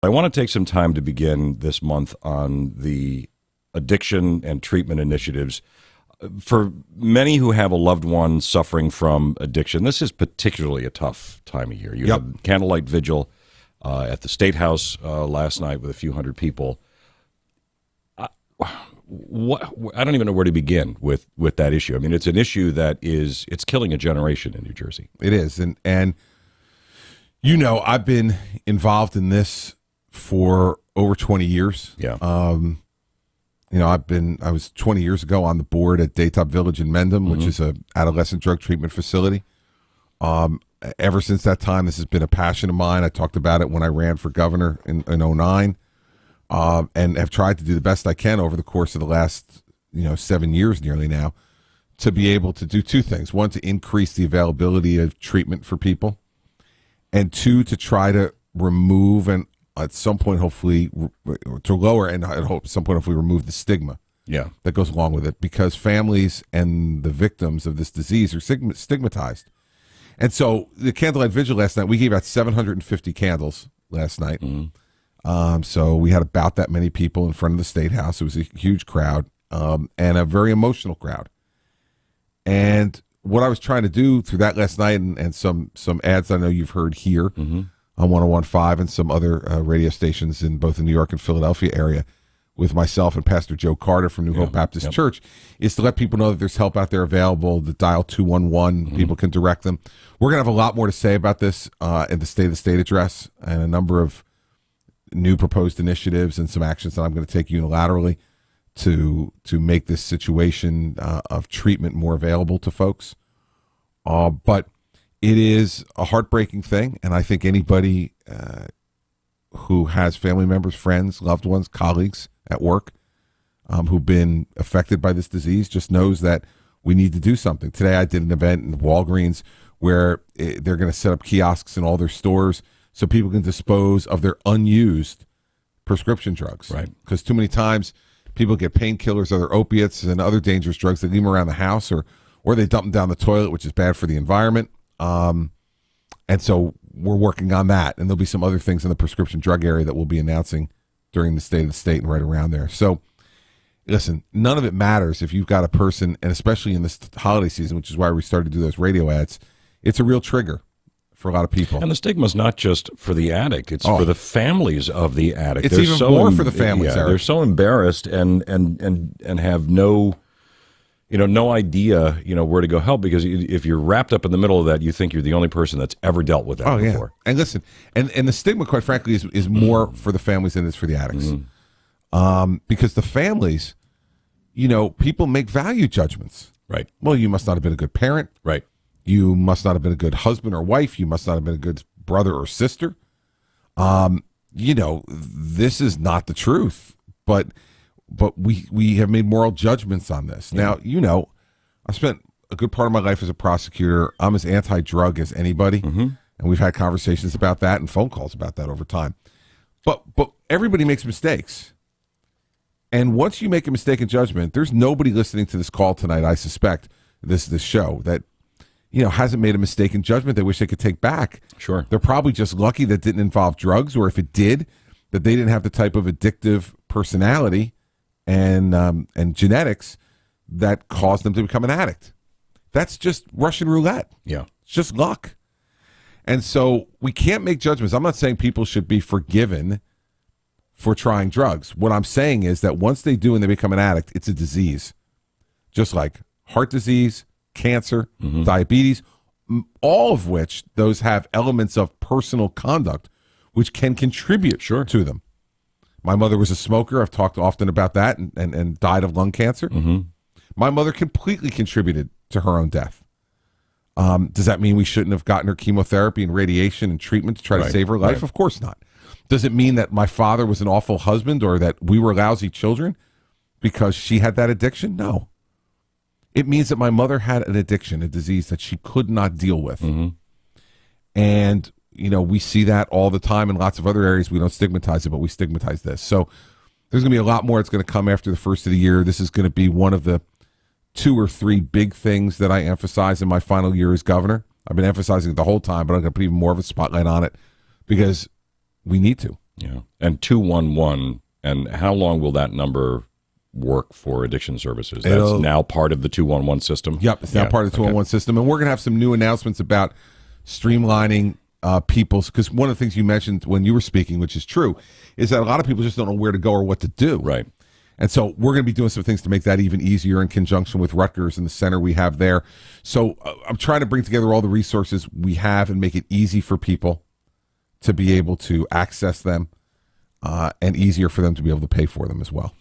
I want to take some time to begin this month on the addiction and treatment initiatives. For many who have a loved one suffering from addiction, this is particularly a tough time of year. You had candlelight vigil at the State House last night with a few hundred people. I don't even know where to begin with that issue. I mean, it's an issue that it's killing a generation in New Jersey. It is, and you know, I've been involved in this for over 20 years. Yeah. You know, I was 20 years ago on the board at Daytop Village in Mendham, which is a adolescent drug treatment facility. Ever since that time, this has been a passion of mine. I talked about it when I ran for governor in 2009. And have tried to do the best I can over the course of the last, 7 years nearly now, to be able to do two things. One, to increase the availability of treatment for people, and two, to try to remove and at some point hopefully to lower and I hope at some point hopefully remove the stigma that goes along with it, because families and the victims of this disease are stigmatized. And so the candlelight vigil last night, we gave out 750 candles last night. So we had about that many people in front of the State House. It was a huge crowd, and a very emotional crowd. And what I was trying to do through that last night, and some ads I know you've heard here on 101.5 and some other radio stations in both the New York and Philadelphia area with myself and Pastor Joe Carter from New Hope Baptist Church, is to let people know that there's help out there available. The dial 211, people can direct them. We're going to have a lot more to say about this in the State of the State address, and a number of new proposed initiatives and some actions that I'm going to take unilaterally to make this situation of treatment more available to folks. But it is a heartbreaking thing, and I think anybody who has family members, friends, loved ones, colleagues at work who've been affected by this disease just knows that we need to do something. Today I did an event in Walgreens where they're going to set up kiosks in all their stores so people can dispose of their unused prescription drugs. Right. Because too many times people get painkillers, other opiates, and other dangerous drugs. They leave them around the house, or they dump them down the toilet, which is bad for the environment. And so we're working on that. And there'll be some other things in the prescription drug area that we'll be announcing during the State of the State and right around there. So listen, none of it matters if you've got a person, and especially in this holiday season, which is why we started to do those radio ads, it's a real trigger for a lot of people. And the stigma is not just for the addict; it's for the families of the addict. It's even more for the families. They're so embarrassed and have no idea where to go help, because if you're wrapped up in the middle of that, you think you're the only person that's ever dealt with that before. And listen, and the stigma, quite frankly, is more for the families than it is for the addicts, because the families, people make value judgments. Right. Well, you must not have been a good parent. Right. You must not have been a good husband or wife. You must not have been a good brother or sister. This is not the truth, but we have made moral judgments on this. Now, I spent a good part of my life as a prosecutor. I'm as anti-drug as anybody, and we've had conversations about that and phone calls about that over time. But everybody makes mistakes. And once you make a mistake in judgment, there's nobody listening to this call tonight, I suspect, this show, that hasn't made a mistake in judgment they wish they could take back. Sure. They're probably just lucky that didn't involve drugs, or if it did, that they didn't have the type of addictive personality and genetics that caused them to become an addict. That's just Russian roulette. Yeah. It's just luck. And so we can't make judgments. I'm not saying people should be forgiven for trying drugs. What I'm saying is that once they do and they become an addict, it's a disease. Just like heart disease, cancer, diabetes, all of which those have elements of personal conduct which can contribute to them. My mother was a smoker. I've talked often about that, and died of lung cancer. My mother completely contributed to her own death. Does that mean we shouldn't have gotten her chemotherapy and radiation and treatment to try to save her life? Right. Of course not. Does it mean that my father was an awful husband or that we were lousy children because she had that addiction? No. It means that my mother had an addiction, a disease that she could not deal with. And, we see that all the time in lots of other areas. We don't stigmatize it, but we stigmatize this. So there's going to be a lot more that's going to come after the first of the year. This is going to be one of the 2 or 3 big things that I emphasize in my final year as governor. I've been emphasizing it the whole time, but I'm going to put even more of a spotlight on it because we need to. Yeah. And 211, and how long will that number work for addiction services? That's now part of the 211 system? Yep, it's now part of the 211 system. And we're going to have some new announcements about streamlining people's, because one of the things you mentioned when you were speaking, which is true, is that a lot of people just don't know where to go or what to do. Right. And so we're going to be doing some things to make that even easier in conjunction with Rutgers and the center we have there. So I'm trying to bring together all the resources we have and make it easy for people to be able to access them and easier for them to be able to pay for them as well.